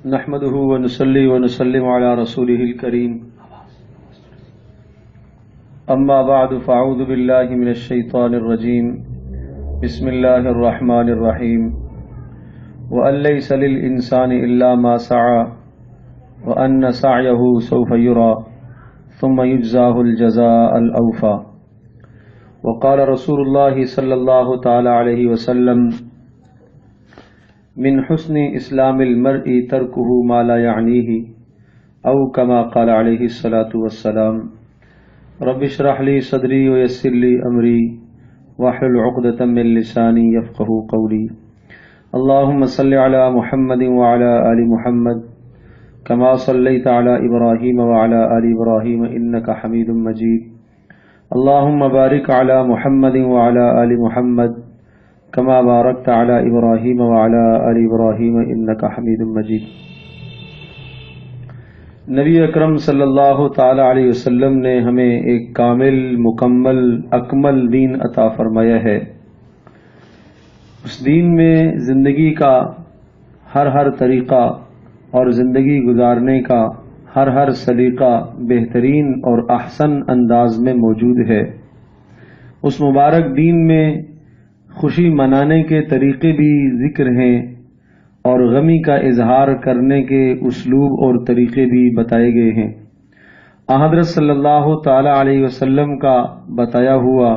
نحمده ونصلي ونسلم على رسوله الكريم اما بعد فاعوذ بالله من الشيطان الرجيم بسم الله الرحمن الرحيم وأن ليس للإنسان إلا ما سعى وأن سعيه سوف يرى ثم يجزاه الجزاء الأوفى وقال رسول الله صلى الله تعالى عليه وسلم من حسن اسلام المرء تركه ما لا يعنيه او كما قال عليه الصلاة والسلام رب اشرح لي صدري ويسر لي امري واحلل عقدة من لساني يفقهوا قولي اللهم صل على محمد وعلى آل محمد كما صليت على ابراهيم وعلى آل ابراهيم انك حميد مجيد اللهم بارك على محمد وعلى آل محمد كما باركت على ابراہیم وعلى آل ابراہیم انک حمید مجید۔ نبی اکرم صلی اللہ تعالی علیہ وسلم نے ہمیں ایک کامل، مکمل، اکمل دین عطا فرمایا ہے۔ اس دین میں زندگی کا ہر طریقہ اور زندگی گزارنے کا ہر سلیقہ بہترین اور احسن انداز میں موجود ہے۔ اس مبارک دین میں خوشی منانے کے طریقے بھی ذکر ہیں اور غمی کا اظہار کرنے کے اسلوب اور طریقے بھی بتائے گئے ہیں۔ حضرت صلی اللہ تعالی علیہ وسلم کا بتایا ہوا،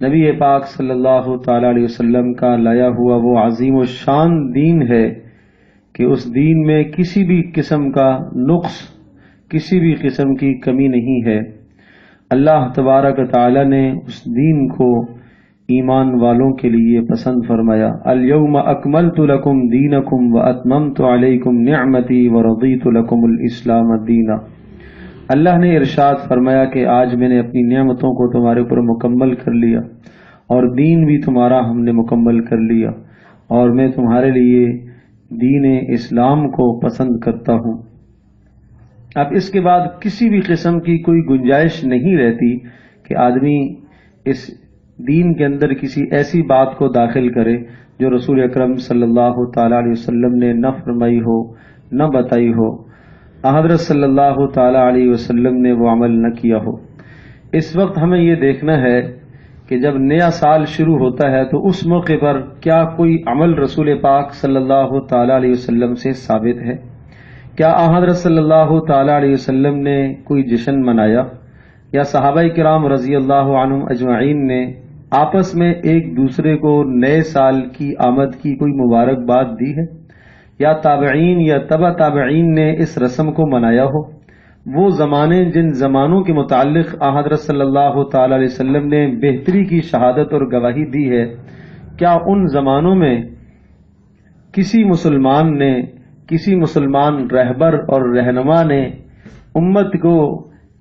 نبی پاک صلی اللہ تعالی علیہ وسلم کا لایا ہوا وہ عظیم و شان دین ہے کہ اس دین میں کسی بھی قسم کا نقص، کسی بھی قسم کی کمی نہیں ہے۔ اللہ تبارک و تعالی نے اس دین کو ایمان والوں کے لیے پسند فرمایا۔ الیوم اکملت لکم دینکم واتممت علیکم نعمتی ورضیت لکم الاسلام دینا۔ اللہ نے ارشاد فرمایا کہ آج میں نے اپنی نعمتوں کو تمہارے اوپر مکمل کر لیا اور دین بھی تمہارا ہم نے مکمل کر لیا اور میں تمہارے لیے دین اسلام کو پسند کرتا ہوں۔ اب اس کے بعد کسی بھی قسم کی کوئی گنجائش نہیں رہتی کہ آدمی اس دین کے اندر کسی ایسی بات کو داخل کرے جو رسول اکرم صلی اللہ تعالی علیہ وسلم نے نہ فرمائی ہو، نہ بتائی ہو، حضرت صلی اللہ تعالی علیہ وسلم نے وہ عمل نہ کیا ہو۔ اس وقت ہمیں یہ دیکھنا ہے کہ جب نیا سال شروع ہوتا ہے تو اس موقع پر کیا کوئی عمل رسول پاک صلی اللہ تعالی علیہ وسلم سے ثابت ہے؟ کیا حضرت صلی اللہ تعالی علیہ وسلم نے کوئی جشن منایا یا صحابہ کرام رضی اللہ عنہم اجمعین نے آپس میں ایک دوسرے کو نئے سال کی آمد کی کوئی مبارکباد دی ہے، یا تابعین یا تبع تابعین نے اس رسم کو منایا ہو؟ وہ زمانے جن زمانوں کے متعلق حضرت صلی اللہ تعالی علیہ وسلم نے بہتری کی شہادت اور گواہی دی ہے، کیا ان زمانوں میں کسی مسلمان نے، کسی مسلمان رہبر اور رہنما نے امت کو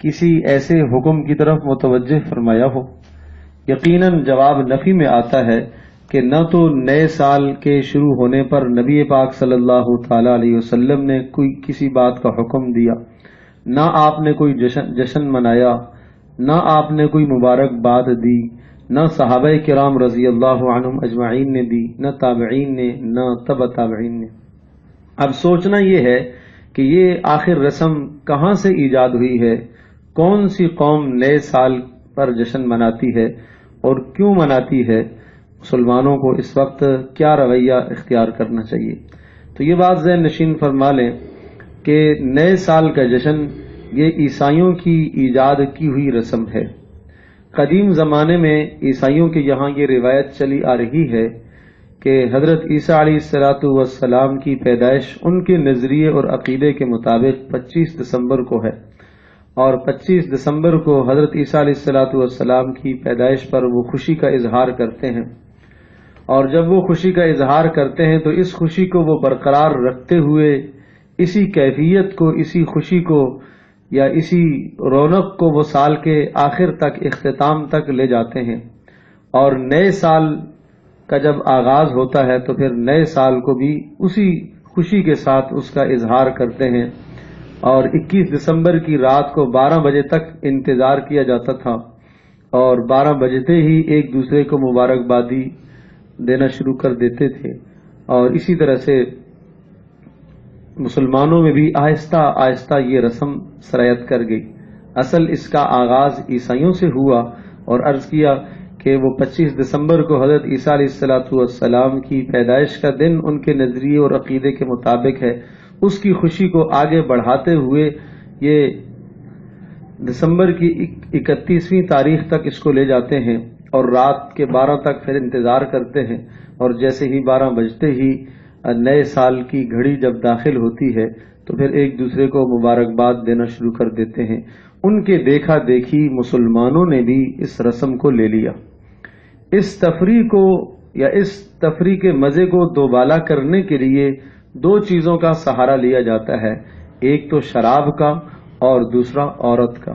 کسی ایسے حکم کی طرف متوجہ فرمایا ہو؟ یقیناً جواب نفی میں آتا ہے کہ نہ تو نئے سال کے شروع ہونے پر نبی پاک صلی اللہ تعالی علیہ وسلم نے کوئی کسی بات کا حکم دیا، نہ آپ نے کوئی جشن منایا، نہ آپ نے کوئی مبارکباد دی، نہ صحابہ کرام رضی اللہ عنہم اجمعین نے دی، نہ تابعین نے، نہ تبع تابعین نے۔ اب سوچنا یہ ہے کہ یہ آخر رسم کہاں سے ایجاد ہوئی ہے؟ کون سی قوم نئے سال پر جشن مناتی ہے اور کیوں مناتی ہے؟ مسلمانوں کو اس وقت کیا رویہ اختیار کرنا چاہیے؟ تو یہ بات ذہن نشین فرما لیں کہ نئے سال کا جشن یہ عیسائیوں کی ایجاد کی ہوئی رسم ہے۔ قدیم زمانے میں عیسائیوں کے یہاں یہ روایت چلی آ رہی ہے کہ حضرت عیسیٰ علیہ السلام کی پیدائش ان کے نظریے اور عقیدے کے مطابق 25 دسمبر کو ہے، اور 25 دسمبر کو حضرت عیسیٰ علیہ السلام کی پیدائش پر وہ خوشی کا اظہار کرتے ہیں، اور جب وہ خوشی کا اظہار کرتے ہیں تو اس خوشی کو وہ برقرار رکھتے ہوئے اسی کیفیت کو، اسی خوشی کو یا اسی رونق کو وہ سال کے آخر تک، اختتام تک لے جاتے ہیں، اور نئے سال کا جب آغاز ہوتا ہے تو پھر نئے سال کو بھی اسی خوشی کے ساتھ اس کا اظہار کرتے ہیں، اور 21 دسمبر کی رات کو 12 بجے تک انتظار کیا جاتا تھا، اور 12 بجتے ہی ایک دوسرے کو مبارکبادی دینا شروع کر دیتے تھے، اور اسی طرح سے مسلمانوں میں بھی آہستہ آہستہ یہ رسم سرایت کر گئی۔ اصل اس کا آغاز عیسائیوں سے ہوا، اور عرض کیا کہ وہ 25 دسمبر کو حضرت عیسیٰ علیہ السلام کی پیدائش کا دن ان کے نظریے اور عقیدے کے مطابق ہے۔ اس کی خوشی کو آگے بڑھاتے ہوئے یہ دسمبر کی 31ویں تاریخ تک اس کو لے جاتے ہیں، اور رات کے 12 تک پھر انتظار کرتے ہیں، اور جیسے ہی 12 بجتے ہی نئے سال کی گھڑی جب داخل ہوتی ہے تو پھر ایک دوسرے کو مبارکباد دینا شروع کر دیتے ہیں۔ ان کے دیکھا دیکھی مسلمانوں نے بھی اس رسم کو لے لیا۔ اس تفریح کو یا اس تفریح کے مزے کو دوبالا کرنے کے لیے دو چیزوں کا سہارا لیا جاتا ہے، ایک تو شراب کا اور دوسرا عورت کا۔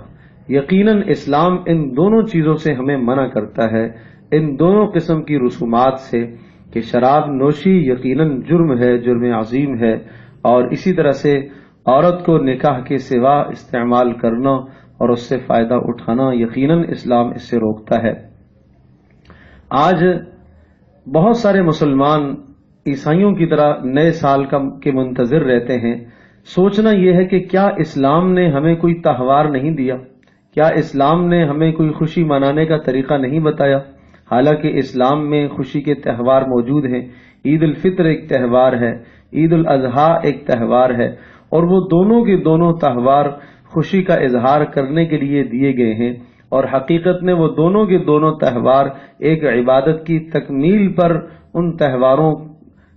یقیناً اسلام ان دونوں چیزوں سے ہمیں منع کرتا ہے، ان دونوں قسم کی رسومات سے، کہ شراب نوشی یقیناً جرم ہے، جرم عظیم ہے، اور اسی طرح سے عورت کو نکاح کے سوا استعمال کرنا اور اس سے فائدہ اٹھانا یقیناً اسلام اس سے روکتا ہے۔ آج بہت سارے مسلمان عیسائیوں کی طرح نئے سال کے منتظر رہتے ہیں۔ سوچنا یہ ہے کہ کیا اسلام نے ہمیں کوئی تہوار نہیں دیا؟ کیا اسلام نے ہمیں کوئی خوشی منانے کا طریقہ نہیں بتایا؟ حالانکہ اسلام میں خوشی کے تہوار موجود ہیں۔ عید الفطر ایک تہوار ہے، عید الاضحیٰ ایک تہوار ہے، اور وہ دونوں کے دونوں تہوار خوشی کا اظہار کرنے کے لیے دیے گئے ہیں، اور حقیقت میں وہ دونوں کے دونوں تہوار ایک عبادت کی تکمیل پر ان تہواروں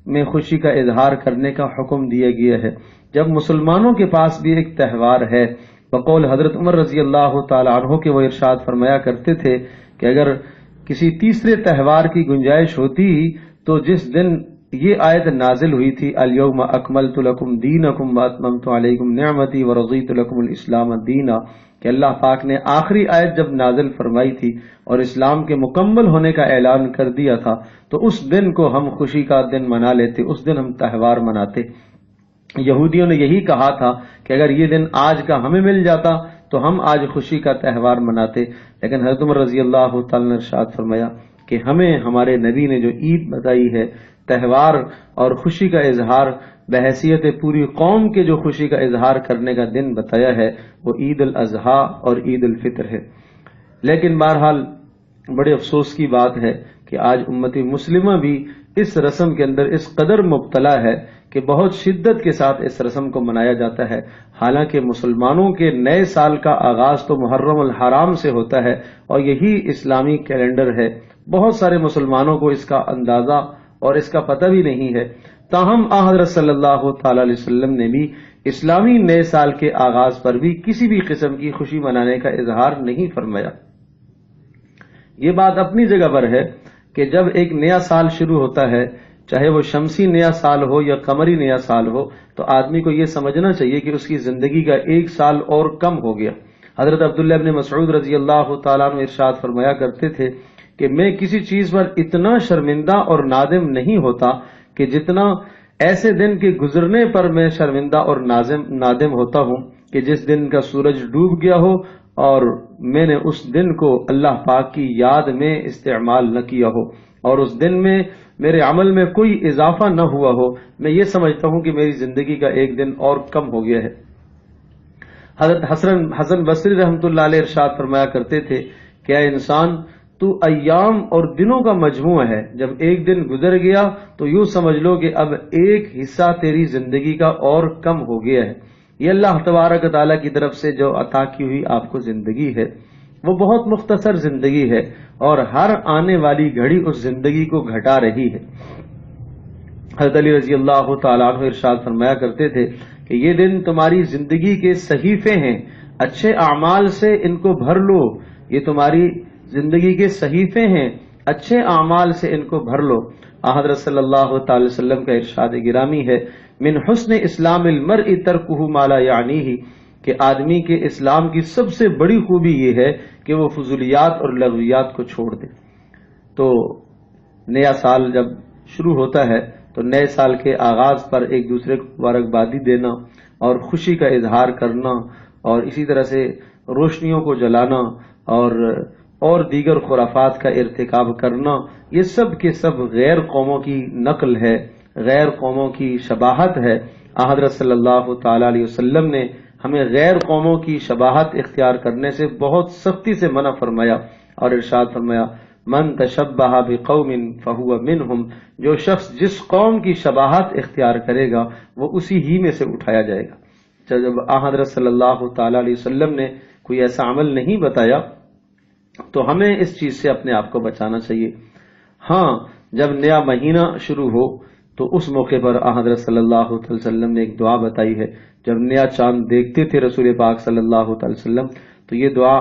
میں خوشی کا اظہار کرنے کا حکم دیا گیا ہے۔ جب مسلمانوں کے پاس بھی ایک تہوار ہے، بقول حضرت عمر رضی اللہ تعالی عنہ کے وہ ارشاد فرمایا کرتے تھے کہ اگر کسی تیسرے تہوار کی گنجائش ہوتی تو جس دن یہ آیت نازل ہوئی تھی الیوم اکملت لکم دینکم واتممت علیکم نعمتی ورضیت لکم الاسلام دینا، کہ اللہ پاک نے آخری آیت جب نازل فرمائی تھی اور اسلام کے مکمل ہونے کا اعلان کر دیا تھا، تو اس دن کو ہم خوشی کا دن منا لیتے، اس دن ہم تہوار مناتے۔ یہودیوں نے یہی کہا تھا کہ اگر یہ دن آج کا ہمیں مل جاتا تو ہم آج خوشی کا تہوار مناتے، لیکن حضرت عمر رضی اللہ تعالی نے ارشاد فرمایا کہ ہمیں ہمارے نبی نے جو عید بتائی ہے، تہوار اور خوشی کا اظہار بحیثیت پوری قوم کے جو خوشی کا اظہار کرنے کا دن بتایا ہے، وہ عید الاضحیٰ اور عید الفطر ہے۔ لیکن بہرحال بڑے افسوس کی بات ہے کہ آج امت مسلمہ بھی اس رسم کے اندر اس قدر مبتلا ہے کہ بہت شدت کے ساتھ اس رسم کو منایا جاتا ہے، حالانکہ مسلمانوں کے نئے سال کا آغاز تو محرم الحرام سے ہوتا ہے اور یہی اسلامی کیلنڈر ہے۔ بہت سارے مسلمانوں کو اس کا اندازہ اور اس کا پتہ بھی نہیں ہے، تاہم حضرت صلی اللہ تعالی علیہ وسلم نے بھی اسلامی نئے سال کے آغاز پر بھی کسی بھی قسم کی خوشی منانے کا اظہار نہیں فرمایا۔ یہ بات اپنی جگہ پر ہے کہ جب ایک نیا سال شروع ہوتا ہے، چاہے وہ شمسی نیا سال ہو یا قمری نیا سال ہو، تو آدمی کو یہ سمجھنا چاہیے کہ اس کی زندگی کا ایک سال اور کم ہو گیا۔ حضرت عبداللہ ابن مسعود رضی اللہ تعالیٰ عنہ ارشاد فرمایا کرتے تھے کہ میں کسی چیز پر اتنا شرمندہ اور نادم نہیں ہوتا کہ جتنا ایسے دن کے گزرنے پر میں شرمندہ اور نادم ہوتا ہوں کہ جس دن کا سورج ڈوب گیا ہو اور میں نے اس دن کو اللہ پاک کی یاد میں استعمال نہ کیا ہو، اور اس دن میں میرے عمل میں کوئی اضافہ نہ ہوا ہو، میں یہ سمجھتا ہوں کہ میری زندگی کا ایک دن اور کم ہو گیا ہے۔ حضرت حسن بصری رحمۃ اللہ علیہ ارشاد فرمایا کرتے تھے کہ اے انسان، تو ایام اور دنوں کا مجموعہ ہے، جب ایک دن گزر گیا تو یوں سمجھ لو کہ اب ایک حصہ تیری زندگی کا اور کم ہو گیا ہے۔ یہ اللہ تبارک تعالیٰ کی طرف سے جو عطا کی ہوئی آپ کو زندگی ہے، وہ بہت مختصر زندگی ہے، اور ہر آنے والی گھڑی اس زندگی کو گھٹا رہی ہے۔ حضرت علی رضی اللہ تعالیٰ عنہ ارشاد فرمایا کرتے تھے کہ یہ دن تمہاری زندگی کے صحیفے ہیں، اچھے اعمال سے ان کو بھر لو، یہ تمہاری زندگی کے صحیفے ہیں، اچھے اعمال سے ان کو بھر لو۔ حضرت صلی اللہ تعالی وسلم کا ارشاد گرامی ہے، من حسن اسلام المرء ترکہ ما لا یعنیہ، کہ آدمی کے اسلام کی سب سے بڑی خوبی یہ ہے کہ وہ فضولیات اور لغویات کو چھوڑ دے۔ تو نیا سال جب شروع ہوتا ہے تو نئے سال کے آغاز پر ایک دوسرے کو مبارکبادی دینا اور خوشی کا اظہار کرنا، اور اسی طرح سے روشنیوں کو جلانا اور دیگر خرافات کا ارتکاب کرنا، یہ سب کے سب غیر قوموں کی نقل ہے، غیر قوموں کی شباہت ہے۔ حضرت صلی اللہ تعالی علیہ وسلم نے ہمیں غیر قوموں کی شباہت اختیار کرنے سے بہت سختی سے منع فرمایا اور ارشاد فرمایا من تشبہ بقوم فہو منہم، جو شخص جس قوم کی شباہت اختیار کرے گا وہ اسی ہی میں سے اٹھایا جائے گا۔ جب حضرت صلی اللہ تعالی علیہ وسلم نے کوئی ایسا عمل نہیں بتایا تو ہمیں اس چیز سے اپنے آپ کو بچانا چاہیے۔ ہاں، جب نیا مہینہ شروع ہو تو اس موقع پر حضرت صلی اللہ علیہ وسلم نے ایک دعا بتائی ہے۔ جب نیا چاند دیکھتے تھے رسول پاک صلی اللہ علیہ وسلم تو یہ دعا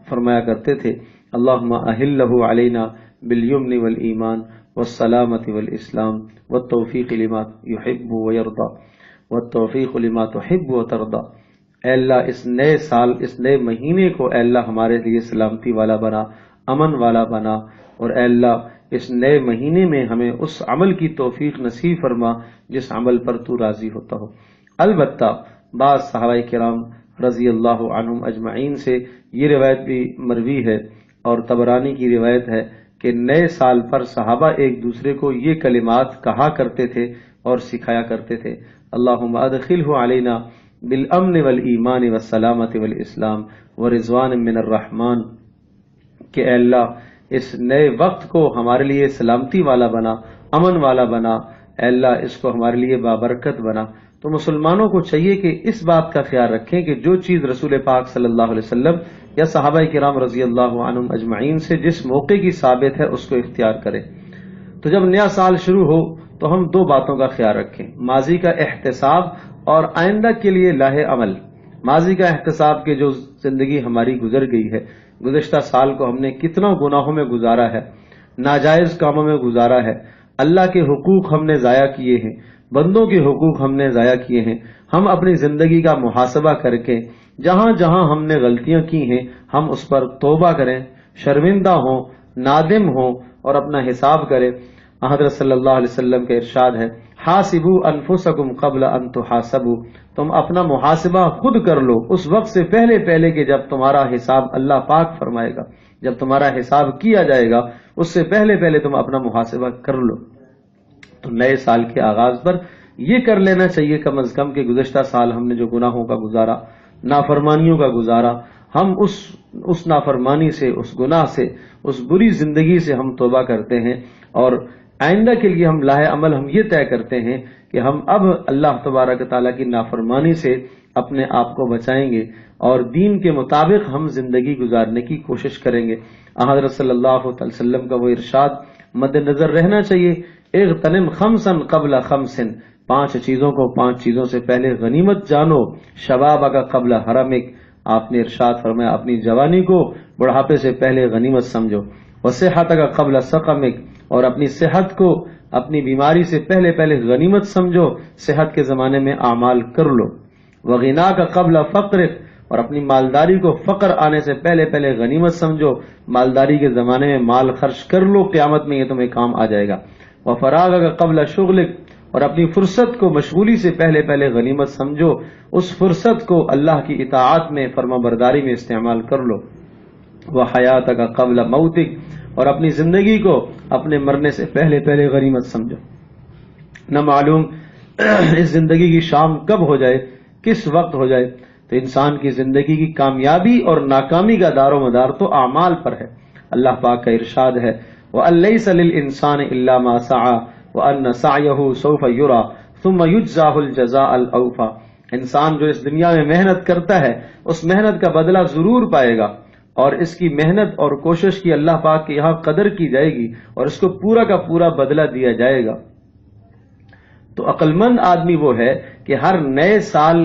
فرمایا کرتے تھے، اللہم اہلہ علینا بالیمن والایمان والسلامۃ والاسلام والتوفیق لما یحب ویرضی والتوفیق لما تحب وترضی۔ اے اللہ اس نئے سال، اس نئے مہینے کو اے اللہ ہمارے لیے سلامتی والا بنا، امن والا بنا، اور اے اللہ اس نئے مہینے میں ہمیں اس عمل کی توفیق نصیب فرما جس عمل پر تو راضی ہوتا ہو۔ البتہ بعض صحابہ کرام رضی اللہ عنہم اجمعین سے یہ روایت بھی مروی ہے اور طبرانی کی روایت ہے کہ نئے سال پر صحابہ ایک دوسرے کو یہ کلمات کہا کرتے تھے اور سکھایا کرتے تھے، اللہم ادخلہ علینا بالامن والایمان والسلامۃ والاسلام ورضوان من الرحمن، کہ اے اللہ اس نئے وقت کو ہمارے لیے سلامتی والا بنا، امن والا بنا، اے اللہ اس کو ہمارے لیے بابرکت بنا۔ تو مسلمانوں کو چاہیے کہ اس بات کا خیال رکھیں کہ جو چیز رسول پاک صلی اللہ علیہ وسلم یا صحابہ کرام رضی اللہ عنہم اجمعین سے جس موقع کی ثابت ہے اس کو اختیار کریں۔ تو جب نیا سال شروع ہو تو ہم دو باتوں کا خیال رکھیں، ماضی کا احتساب اور آئندہ کے لیے لاہ عمل۔ ماضی کا احتساب کہ جو زندگی ہماری گزر گئی ہے، گزشتہ سال کو ہم نے کتنا گناہوں میں گزارا ہے، ناجائز کاموں میں گزارا ہے، اللہ کے حقوق ہم نے ضائع کیے ہیں، بندوں کے حقوق ہم نے ضائع کیے ہیں۔ ہم اپنی زندگی کا محاسبہ کر کے جہاں جہاں ہم نے غلطیاں کی ہیں ہم اس پر توبہ کریں، شرمندہ ہوں، نادم ہوں اور اپنا حساب کریں۔ حضرت صلی اللہ علیہ وسلم کا ارشاد ہے، حاسبوا انفسکم قبل ان تحاسبوا، تم اپنا محاسبہ خود کر لو اس وقت سے پہلے کہ جب تمہارا حساب اللہ پاک فرمائے گا، جب تمہارا حساب کیا جائے گا اس سے پہلے تم اپنا محاسبہ کر لو۔ تو نئے سال کے آغاز پر یہ کر لینا چاہیے کم از کم کہ گزشتہ سال ہم نے جو گناہوں کا گزارا، نافرمانیوں کا گزارا، ہم اس نافرمانی سے، اس گناہ سے، اس بری زندگی سے ہم توبہ کرتے ہیں، اور آئندہ کے لیے ہم لاہ عمل ہم یہ طے کرتے ہیں کہ ہم اب اللہ تبارک تعالیٰ کی نافرمانی سے اپنے آپ کو بچائیں گے اور دین کے مطابق ہم زندگی گزارنے کی کوشش کریں گے۔ حضرت صلی اللہ علیہ وسلم کا وہ ارشاد مد نظر رہنا چاہیے، اغتنم خمسا قبل خمس، پانچ چیزوں سے پہلے غنیمت جانو، شبابک قبل حرمک، آپ نے ارشاد فرمایا اپنی جوانی کو بڑھاپے سے پہلے غنیمت سمجھو، وصحتک قبل سقمک، اور اپنی صحت کو اپنی بیماری سے پہلے غنیمت سمجھو، صحت کے زمانے میں اعمال کر لو، وغناک قبل فقرک، اور اپنی مالداری کو فقر آنے سے پہلے غنیمت سمجھو، مالداری کے زمانے میں مال خرچ کر لو، قیامت میں یہ تمہیں کام آ جائے گا، وفراغک قبل شغلک، اور اپنی فرصت کو مشغولی سے پہلے غنیمت سمجھو، اس فرصت کو اللہ کی اطاعت میں، فرما برداری میں استعمال کر لو، وحیاتک قبل موتک، اور اپنی زندگی کو اپنے مرنے سے پہلے غنیمت سمجھو۔ نہ معلوم اس زندگی کی شام کب ہو جائے، کس وقت ہو جائے، تو انسان کی زندگی کی کامیابی اور ناکامی کا دار و مدار تو اعمال پر ہے۔ اللہ پاک کا ارشاد ہے، وَأَن لَّيْسَ لِلْإِنسَانِ إِلَّا مَا سَعَىٰ وَأَنَّ سَعْيَهُ سَوْفَ يُرَىٰ ثُمَّ يُجْزَاهُ الْجَزَاءَ الْأَوْفَىٰ، انسان جو اس دنیا میں محنت کرتا ہے اس محنت کا بدلہ ضرور پائے گا، اور اس کی محنت اور کوشش کی اللہ پاک کے یہاں قدر کی جائے گی اور اس کو پورا کا پورا بدلہ دیا جائے گا۔ تو عقل مند آدمی وہ ہے کہ ہر نئے سال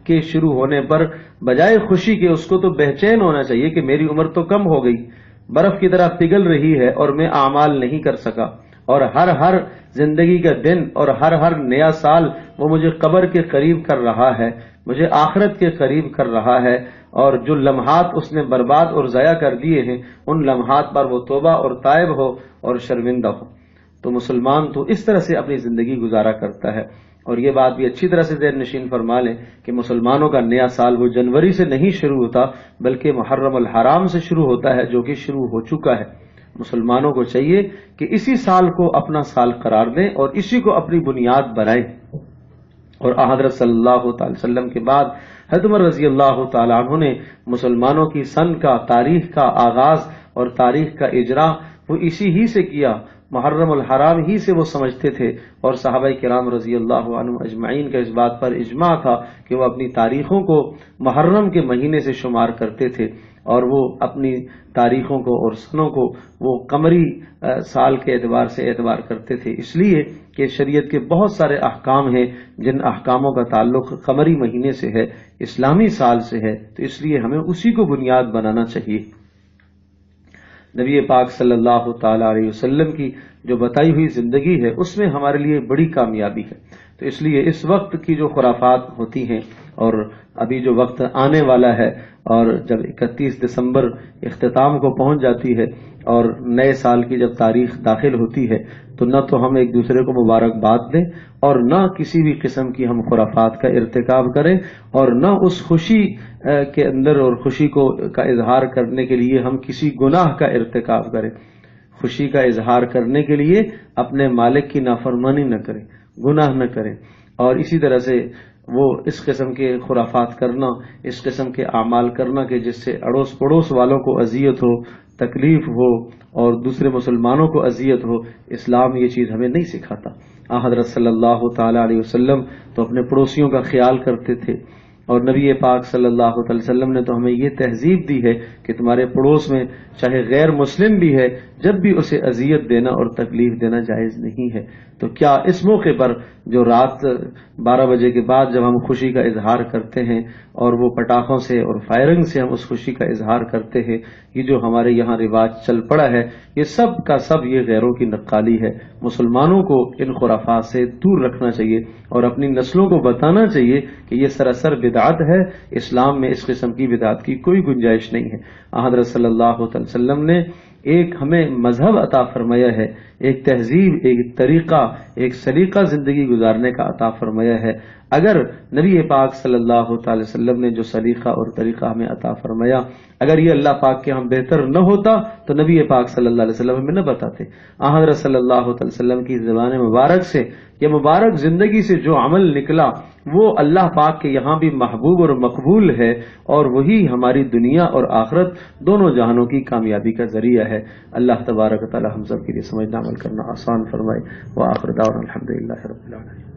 کے شروع ہونے پر بجائے خوشی کے اس کو تو بے چین ہونا چاہیے کہ میری عمر تو کم ہو گئی، برف کی طرح پگھل رہی ہے اور میں اعمال نہیں کر سکا، اور ہر زندگی کا دن اور ہر نیا سال وہ مجھے قبر کے قریب کر رہا ہے، مجھے آخرت کے قریب کر رہا ہے، اور جو لمحات اس نے برباد اور ضائع کر دیے ہیں ان لمحات پر وہ توبہ اور تائب ہو اور شرمندہ ہو۔ تو مسلمان تو اس طرح سے اپنی زندگی گزارا کرتا ہے، اور یہ بات بھی اچھی طرح سے ذہن نشین فرما لیں کہ مسلمانوں کا نیا سال وہ جنوری سے نہیں شروع ہوتا بلکہ محرم الحرام سے شروع ہوتا ہے، جو کہ شروع ہو چکا ہے۔ مسلمانوں کو چاہیے کہ اسی سال کو اپنا سال قرار دیں اور اسی کو اپنی بنیاد بنائیں، اور حضرت صلی اللہ تعالی وسلم کے بعد حضرت عمر رضی اللہ تعالی عنہ نے مسلمانوں کی سن کا، تاریخ کا آغاز اور تاریخ کا اجرا وہ اسی ہی سے کیا، محرم الحرام ہی سے وہ سمجھتے تھے، اور صحابہ کرام رضی اللہ عنہم اجمعین کا اس بات پر اجماع تھا کہ وہ اپنی تاریخوں کو محرم کے مہینے سے شمار کرتے تھے، اور وہ اپنی تاریخوں کو اور سنوں کو وہ قمری سال کے اعتبار سے اعتبار کرتے تھے، اس لیے کہ شریعت کے بہت سارے احکام ہیں جن احکاموں کا تعلق قمری مہینے سے ہے، اسلامی سال سے ہے، تو اس لیے ہمیں اسی کو بنیاد بنانا چاہیے۔ نبی پاک صلی اللہ تعالی علیہ وسلم کی جو بتائی ہوئی زندگی ہے اس میں ہمارے لیے بڑی کامیابی ہے، تو اس لیے اس وقت کی جو خرافات ہوتی ہیں، اور ابھی جو وقت آنے والا ہے، اور جب 31 دسمبر اختتام کو پہنچ جاتی ہے اور نئے سال کی جب تاریخ داخل ہوتی ہے، تو نہ تو ہم ایک دوسرے کو مبارکباد دیں اور نہ کسی بھی قسم کی ہم خرافات کا ارتکاب کریں، اور نہ اس خوشی کے اندر اور خوشی کا اظہار کرنے کے لیے ہم کسی گناہ کا ارتکاب کریں۔ خوشی کا اظہار کرنے کے لیے اپنے مالک کی نافرمانی نہ کریں، گناہ نہ کریں، اور اسی طرح سے وہ اس قسم کے خرافات کرنا، اس قسم کے اعمال کرنا کہ جس سے اڑوس پڑوس والوں کو اذیت ہو، تکلیف ہو، اور دوسرے مسلمانوں کو اذیت ہو، اسلام یہ چیز ہمیں نہیں سکھاتا۔ حضرت صلی اللہ تعالی علیہ وسلم تو اپنے پڑوسیوں کا خیال کرتے تھے، اور نبی پاک صلی اللہ علیہ وسلم نے تو ہمیں یہ تہذیب دی ہے کہ تمہارے پڑوس میں چاہے غیر مسلم بھی ہے، جب بھی اسے اذیت دینا اور تکلیف دینا جائز نہیں ہے۔ تو کیا اس موقع پر جو رات 12 بجے کے بعد جب ہم خوشی کا اظہار کرتے ہیں اور وہ پٹاخوں سے اور فائرنگ سے ہم اس خوشی کا اظہار کرتے ہیں، یہ جو ہمارے یہاں رواج چل پڑا ہے، یہ سب کا سب یہ غیروں کی نقالی ہے۔ مسلمانوں کو ان خرافات سے دور رکھنا چاہیے اور اپنی نسلوں کو بتانا چاہیے کہ یہ سراسر بدعت ہے، اسلام میں اس قسم کی بدعت کی کوئی گنجائش نہیں ہے۔ حضرت صلی اللہ علیہ وسلم نے ایک ہمیں مذہب عطا فرمایا ہے، ایک تہذیب، ایک طریقہ، ایک سلیقہ زندگی گزارنے کا عطا فرمایا ہے۔ اگر نبی پاک صلی اللہ تعالی وسلم نے جو سلیقہ اور طریقہ ہمیں عطا فرمایا، اگر یہ اللہ پاک کے ہم بہتر نہ ہوتا تو نبی پاک صلی اللہ علیہ وسلم ہمیں نہ بتاتے۔ حضرت صلی اللہ علیہ وسلم کی زبان مبارک سے، یہ مبارک زندگی سے جو عمل نکلا وہ اللہ پاک کے یہاں بھی محبوب اور مقبول ہے، اور وہی ہماری دنیا اور آخرت دونوں جہانوں کی کامیابی کا ذریعہ ہے۔ اللہ تبارک و تعالی ہم سب کے لیے سمجھنا عمل کرنا آسان فرمائے۔ وآخر دعوانا الحمدللہ رب العالمین۔